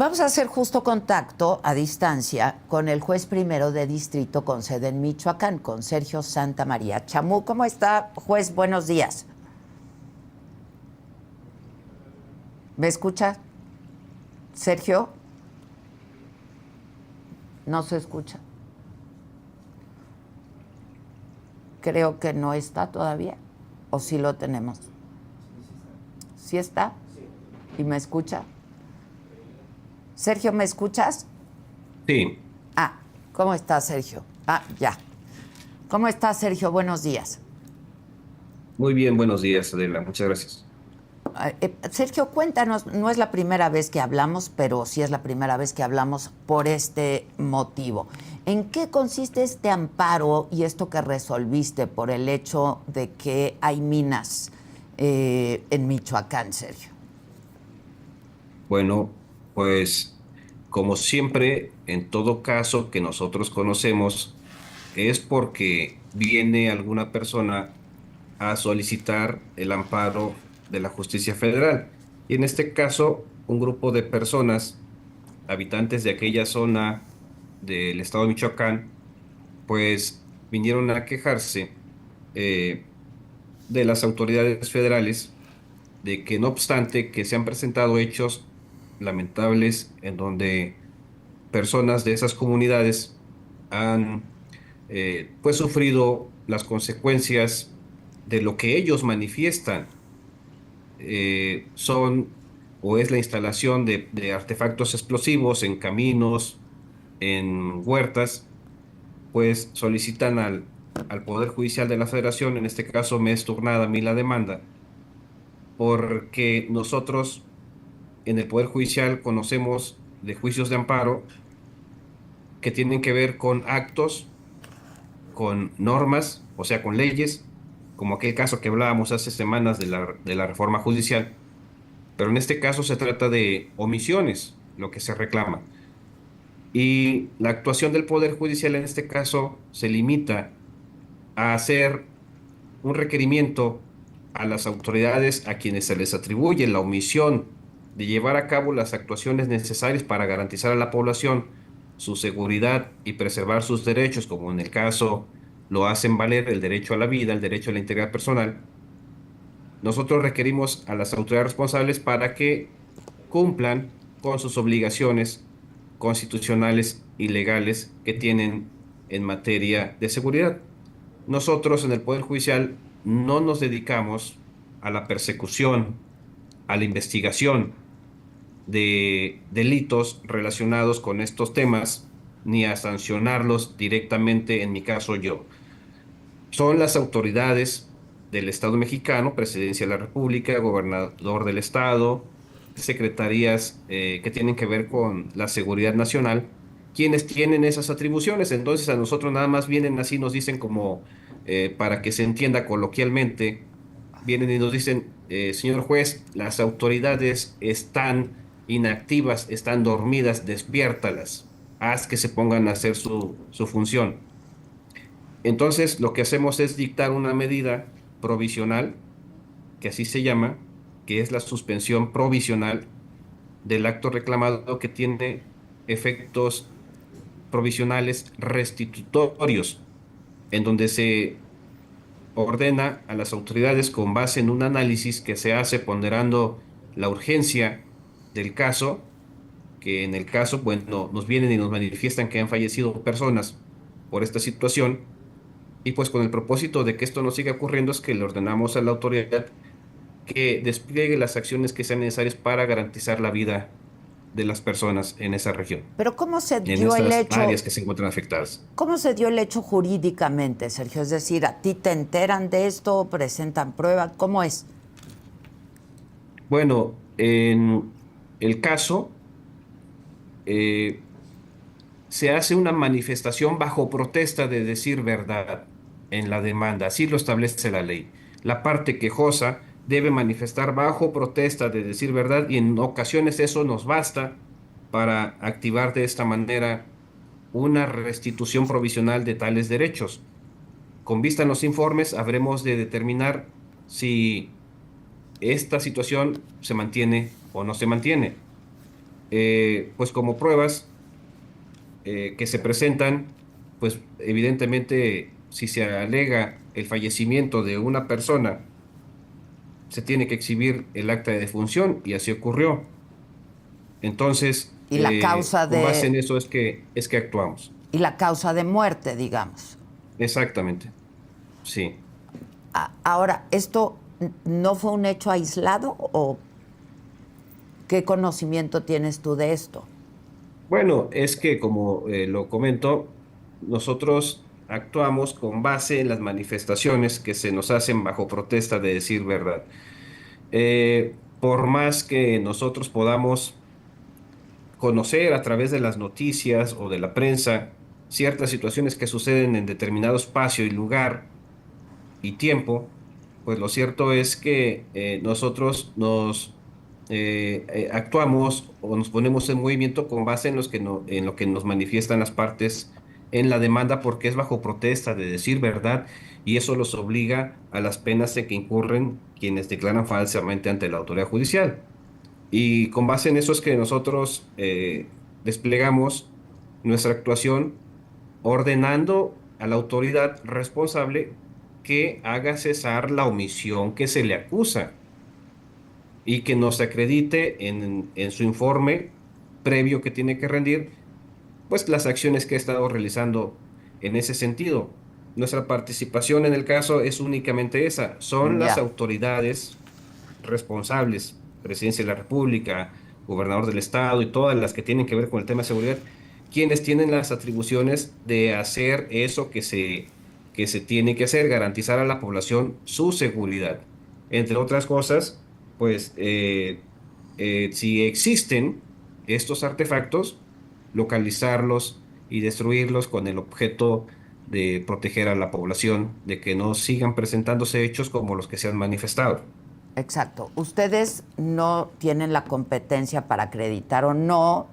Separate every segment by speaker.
Speaker 1: Vamos a hacer justo contacto a distancia con el juez primero de distrito con sede en Michoacán, con Sergio Santamaría Chamú. ¿Cómo está, juez? Buenos días. ¿Me escucha? Sergio, no se escucha. Creo que no está todavía. ¿O sí lo tenemos? ¿Sí está? ¿Y me escucha? Sergio, ¿me escuchas?
Speaker 2: Sí,
Speaker 1: Ah, ¿cómo estás, Sergio? Ah, ya. ¿Cómo estás, Sergio? Buenos días.
Speaker 2: muy bien, buenos días, Adela, muchas gracias.
Speaker 1: Sergio, cuéntanos, no es la primera vez que hablamos, pero sí es la primera vez que hablamos por este motivo. ¿En qué consiste este amparo y esto que resolviste por el hecho de que hay minas en Michoacán, Sergio?
Speaker 2: Bueno, pues como siempre, en todo caso que nosotros conocemos, es porque viene alguna persona a solicitar el amparo de la justicia federal. Y en este caso, un grupo de personas, habitantes de aquella zona del estado de Michoacán, pues vinieron a quejarse eh, de las autoridades federales de que no obstante que se han presentado hechos lamentables en donde personas de esas comunidades han pues sufrido las consecuencias de lo que ellos manifiestan, son o es la instalación de artefactos explosivos en caminos, en huertas, pues solicitan al Poder Judicial de la Federación, en este caso me es turnada a mí la demanda, porque nosotros en el Poder Judicial conocemos de juicios de amparo que tienen que ver con actos, con normas, o sea, con leyes, como aquel caso que hablábamos hace semanas de la reforma judicial, pero en este caso se trata de omisiones, lo que se reclama. Y la actuación del Poder Judicial en este caso se limita a hacer un requerimiento a las autoridades a quienes se les atribuye la omisión de llevar a cabo las actuaciones necesarias para garantizar a la población su seguridad y preservar sus derechos, como en el caso lo hacen valer el derecho a la vida, el derecho a la integridad personal. Nosotros requerimos a las autoridades responsables para que cumplan con sus obligaciones constitucionales y legales que tienen en materia de seguridad. Nosotros en el Poder Judicial no nos dedicamos a la persecución, a la investigación de delitos relacionados con estos temas, ni a sancionarlos directamente, en mi caso yo. Son las autoridades del Estado mexicano, Presidencia de la República, Gobernador del Estado, secretarías que tienen que ver con la seguridad nacional, quienes tienen esas atribuciones. Entonces a nosotros nada más vienen así, nos dicen como, para que se entienda coloquialmente, vienen y nos dicen, señor juez, las autoridades están inactivas, están dormidas, despiértalas, haz que se pongan a hacer su función. Entonces, lo que hacemos es dictar una medida provisional, que así se llama, que es la suspensión provisional del acto reclamado, que tiene efectos provisionales restitutorios, en donde se ordena a las autoridades con base en un análisis que se hace ponderando la urgencia del caso, que en el caso, bueno, nos vienen y nos manifiestan que han fallecido personas por esta situación. Y pues con el propósito de que esto no siga ocurriendo es que le ordenamos a la autoridad que despliegue las acciones que sean necesarias para garantizar la vida de las personas en esa región,
Speaker 1: Pero ¿cómo se
Speaker 2: en
Speaker 1: dio el
Speaker 2: estas
Speaker 1: hecho?
Speaker 2: áreas que se encuentran afectadas.
Speaker 1: ¿Cómo se dio el hecho jurídicamente, Sergio? Es decir, ¿a ti te enteran de esto, presentan pruebas? ¿Cómo es?
Speaker 2: Bueno, en el caso eh, se hace una manifestación bajo protesta de decir verdad en la demanda, así lo establece la ley. La parte quejosa debe manifestar bajo protesta de decir verdad y en ocasiones eso nos basta para activar de esta manera una restitución provisional de tales derechos. Con vista en los informes, habremos de determinar si esta situación se mantiene o no se mantiene. pues como pruebas que se presentan, pues evidentemente si se alega el fallecimiento de una persona, se tiene que exhibir el acta de defunción y así ocurrió. Entonces,
Speaker 1: Y la causa
Speaker 2: con base
Speaker 1: de,
Speaker 2: en eso es que actuamos.
Speaker 1: y la causa de muerte, digamos.
Speaker 2: Exactamente, sí.
Speaker 1: Ahora, ¿esto no fue un hecho aislado o qué conocimiento tienes tú de esto?
Speaker 2: Bueno, es que como lo comento, nosotros actuamos con base en las manifestaciones que se nos hacen bajo protesta de decir verdad. Por más que nosotros podamos conocer a través de las noticias o de la prensa ciertas situaciones que suceden en determinado espacio y lugar y tiempo, pues lo cierto es que nosotros nos actuamos o nos ponemos en movimiento con base en en lo que nos manifiestan las partes en la demanda, porque es bajo protesta de decir verdad y eso los obliga a las penas en que incurren quienes declaran falsamente ante la autoridad judicial. Y con base en eso es que nosotros desplegamos nuestra actuación ordenando a la autoridad responsable que haga cesar la omisión que se le acusa y que nos acredite en su informe previo que tiene que rendir, pues las acciones que ha estado realizando en ese sentido. Nuestra participación en el caso es únicamente esa, son las
Speaker 1: Ya,
Speaker 2: autoridades responsables, Presidencia de la República, Gobernador del Estado y todas las que tienen que ver con el tema de seguridad, quienes tienen las atribuciones de hacer eso que se tiene que hacer, garantizar a la población su seguridad. Entre otras cosas, pues si existen estos artefactos, localizarlos y destruirlos con el objeto de proteger a la población de que no sigan presentándose hechos como los que se han manifestado.
Speaker 1: exacto. Ustedes no tienen la competencia para acreditar o no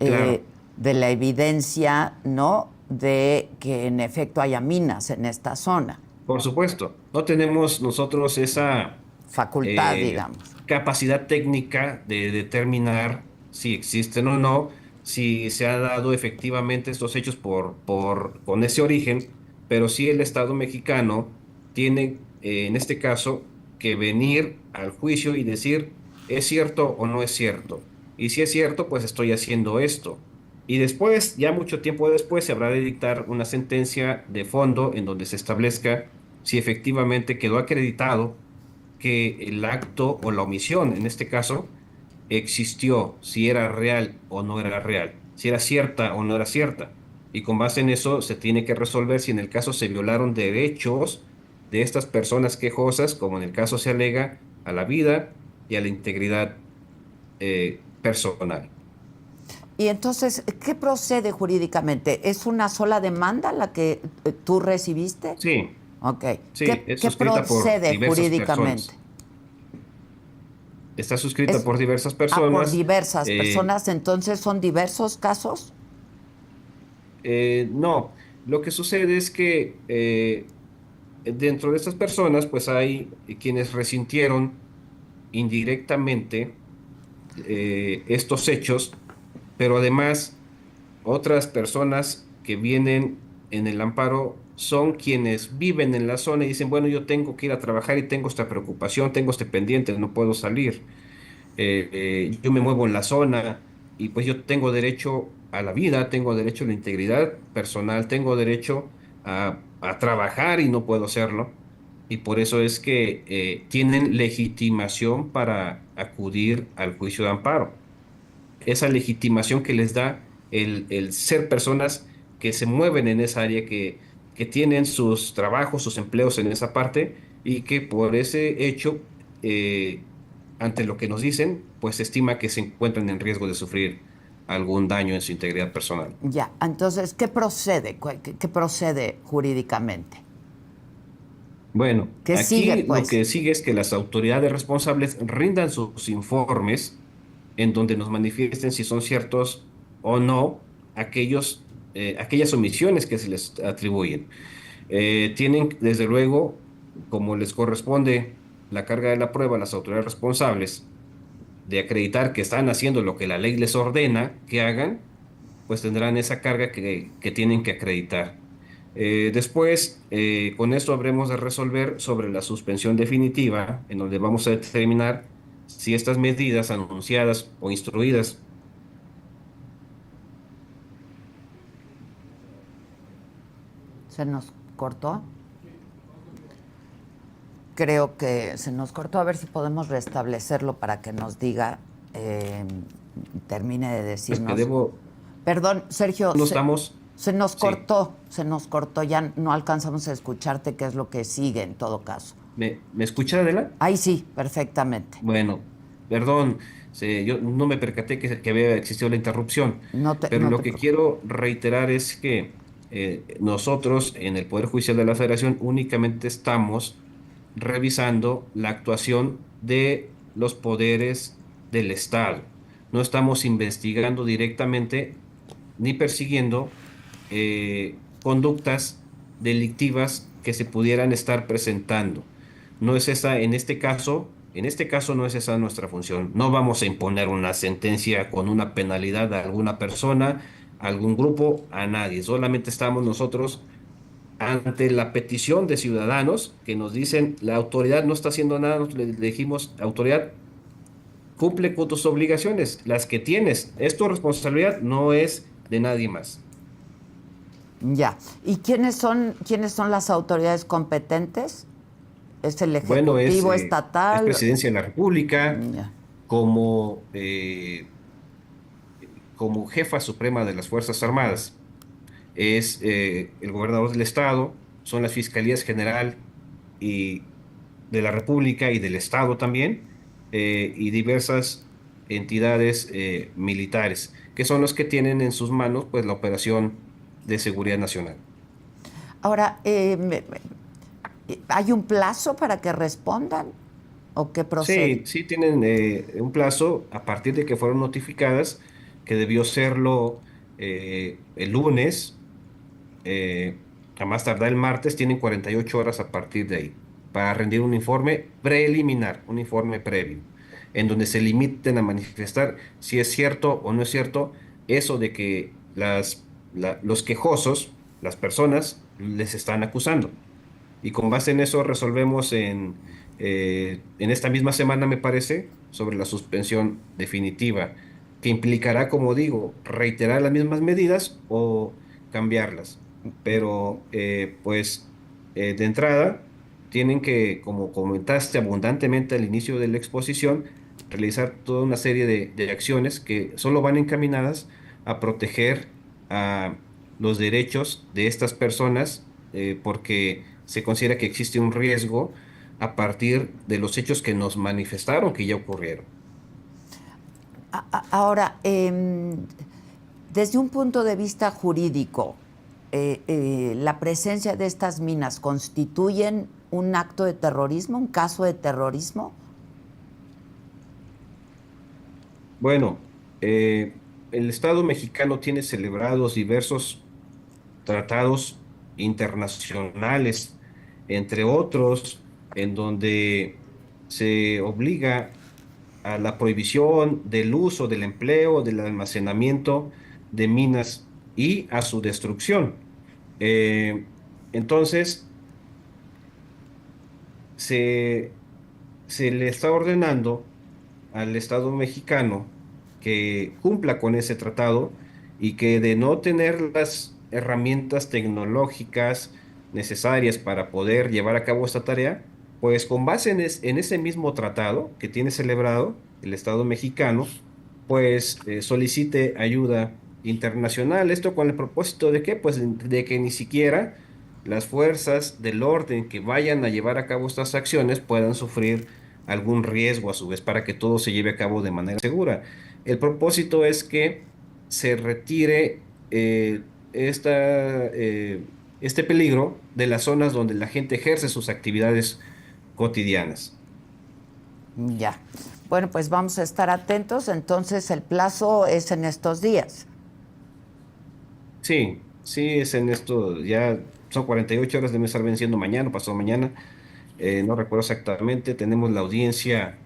Speaker 2: Claro,
Speaker 1: de la evidencia, ¿no? De que en efecto haya minas en esta zona.
Speaker 2: por supuesto, no tenemos nosotros esa
Speaker 1: Facultad,
Speaker 2: eh,
Speaker 1: digamos.
Speaker 2: capacidad técnica de determinar si existen o no, si se ha dado efectivamente estos hechos con ese origen, pero sí el Estado mexicano tiene, en este caso, que venir al juicio y decir, ¿es cierto o no es cierto? Y si es cierto, pues estoy haciendo esto. Y después, ya mucho tiempo después, se habrá de dictar una sentencia de fondo en donde se establezca si efectivamente quedó acreditado que el acto o la omisión, en este caso, existió, si era real o no era real, si era cierta o no era cierta. Y con base en eso se tiene que resolver si en el caso se violaron derechos de estas personas quejosas, como en el caso se alega, a la vida y a la integridad personal.
Speaker 1: Y entonces, ¿qué procede jurídicamente? ¿Es una sola demanda la que tú recibiste?
Speaker 2: Sí,
Speaker 1: Ok.
Speaker 2: sí, es
Speaker 1: ¿Qué
Speaker 2: suscrita por
Speaker 1: procede
Speaker 2: diversas
Speaker 1: jurídicamente?
Speaker 2: personas. Está suscrita
Speaker 1: Es
Speaker 2: por diversas
Speaker 1: por
Speaker 2: personas.
Speaker 1: diversas personas, entonces son diversos casos.
Speaker 2: No, lo que sucede es que dentro de estas personas, pues hay quienes resintieron indirectamente estos hechos, pero además otras personas que vienen en el amparo son quienes viven en la zona y dicen, bueno, yo tengo que ir a trabajar y tengo esta preocupación, tengo este pendiente, no puedo salir. Yo me muevo en la zona y pues yo tengo derecho a la vida, tengo derecho a la integridad personal, tengo derecho a trabajar y no puedo hacerlo. Y por eso es que tienen legitimación para acudir al juicio de amparo. Esa legitimación que les da el ser personas que se mueven en esa área, que tienen sus trabajos, sus empleos en esa parte y que por ese hecho, ante lo que nos dicen, pues se estima que se encuentran en riesgo de sufrir algún daño en su integridad personal.
Speaker 1: Ya, entonces, ¿qué procede? ¿Qué procede jurídicamente?
Speaker 2: Bueno,
Speaker 1: ¿Qué sigue,
Speaker 2: aquí lo
Speaker 1: pues?
Speaker 2: que sigue es que las autoridades responsables rindan sus informes en donde nos manifiesten si son ciertos o no aquellas omisiones que se les atribuyen. Tienen, desde luego, como les corresponde la carga de la prueba a las autoridades responsables, de acreditar que están haciendo lo que la ley les ordena que hagan, pues tendrán esa carga que tienen que acreditar. Después, con esto habremos de resolver sobre la suspensión definitiva, en donde vamos a determinar si estas medidas anunciadas o instruidas.
Speaker 1: ¿Se nos cortó? Creo que se nos cortó. A ver si podemos restablecerlo para que nos diga, eh, termine de
Speaker 2: Pues que
Speaker 1: decirnos.
Speaker 2: debo,
Speaker 1: Perdón, Sergio,
Speaker 2: no estamos, sí,
Speaker 1: se nos cortó, ya no alcanzamos a escucharte qué es lo que sigue en todo caso.
Speaker 2: ¿me escucha, Adela?
Speaker 1: Ahí sí, perfectamente.
Speaker 2: Bueno, perdón, yo no me percaté que había existido la interrupción, pero
Speaker 1: No
Speaker 2: lo
Speaker 1: te
Speaker 2: que
Speaker 1: preocupes.
Speaker 2: quiero reiterar es que nosotros en el Poder Judicial de la Federación únicamente estamos revisando la actuación de los poderes del Estado. No estamos investigando directamente ni persiguiendo conductas delictivas que se pudieran estar presentando. No es esa, en este caso no es esa nuestra función. No vamos a imponer una sentencia con una penalidad a alguna persona, a algún grupo, a nadie. Solamente estamos nosotros ante la petición de ciudadanos que nos dicen, la autoridad no está haciendo nada. Nosotros le dijimos, autoridad, cumple con tus obligaciones, las que tienes. Es tu responsabilidad, no es de nadie más.
Speaker 1: Ya. ¿Y quiénes son las autoridades competentes? ¿Es el
Speaker 2: Bueno,
Speaker 1: Ejecutivo
Speaker 2: es
Speaker 1: estatal?
Speaker 2: Presidencia de la República
Speaker 1: Ya.
Speaker 2: como, como jefa suprema de las Fuerzas Armadas. Es el gobernador del estado, son las fiscalías general y de la República y del estado también, y diversas entidades militares, que son los que tienen en sus manos pues la operación de seguridad nacional.
Speaker 1: Ahora, ¿hay un plazo para que respondan o qué procede?
Speaker 2: Sí, sí tienen un plazo a partir de que fueron notificadas, que debió serlo el lunes, a más tardar el martes, tienen 48 horas a partir de ahí para rendir un informe preliminar, un informe previo, en donde se limiten a manifestar si es cierto o no es cierto eso de que los quejosos, las personas, les están acusando. Y con base en eso resolvemos en esta misma semana, me parece, sobre la suspensión definitiva, que implicará, como digo, reiterar las mismas medidas o cambiarlas. Pero, de entrada, tienen que, como comentaste abundantemente al inicio de la exposición, realizar toda una serie de acciones que solo van encaminadas a proteger a los derechos de estas personas, porque se considera que existe un riesgo a partir de los hechos que nos manifestaron que ya ocurrieron.
Speaker 1: Ahora, desde un punto de vista jurídico, ¿la presencia de estas minas constituyen un acto de terrorismo, un caso de terrorismo?
Speaker 2: Bueno, el Estado mexicano tiene celebrados diversos tratados internacionales, entre otros, en donde se obliga a la prohibición del uso, del empleo, del almacenamiento de minas y a su destrucción. Eh, entonces, se, se le está ordenando al Estado mexicano que cumpla con ese tratado y que de no tener las herramientas tecnológicas necesarias para poder llevar a cabo esta tarea, pues con base en ese mismo tratado que tiene celebrado el Estado mexicano, pues solicite ayuda internacional. Esto con el propósito de qué? Pues de que ni siquiera las fuerzas del orden que vayan a llevar a cabo estas acciones puedan sufrir algún riesgo a su vez para que todo se lleve a cabo de manera segura. El propósito es que se retire este peligro de las zonas donde la gente ejerce sus actividades cotidianas.
Speaker 1: Ya. Bueno, pues vamos a estar atentos. Entonces, el plazo es en estos días.
Speaker 2: Sí, sí, es en esto, ya son 48 horas, debe estar venciendo mañana o pasado mañana, no recuerdo exactamente, tenemos la audiencia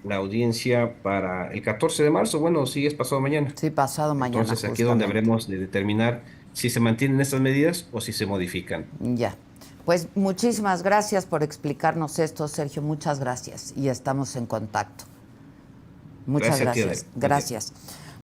Speaker 2: la audiencia para el 14 de marzo. Bueno, sí, es pasado mañana.
Speaker 1: Sí, pasado mañana
Speaker 2: Entonces, aquí es donde
Speaker 1: justamente.
Speaker 2: habremos de determinar si se mantienen estas medidas o si se modifican.
Speaker 1: Ya. Pues muchísimas gracias por explicarnos esto, Sergio. Muchas gracias. Y estamos en contacto. Muchas
Speaker 2: Gracias a ti,
Speaker 1: gracias.
Speaker 2: Adel. Buen día.
Speaker 1: Gracias.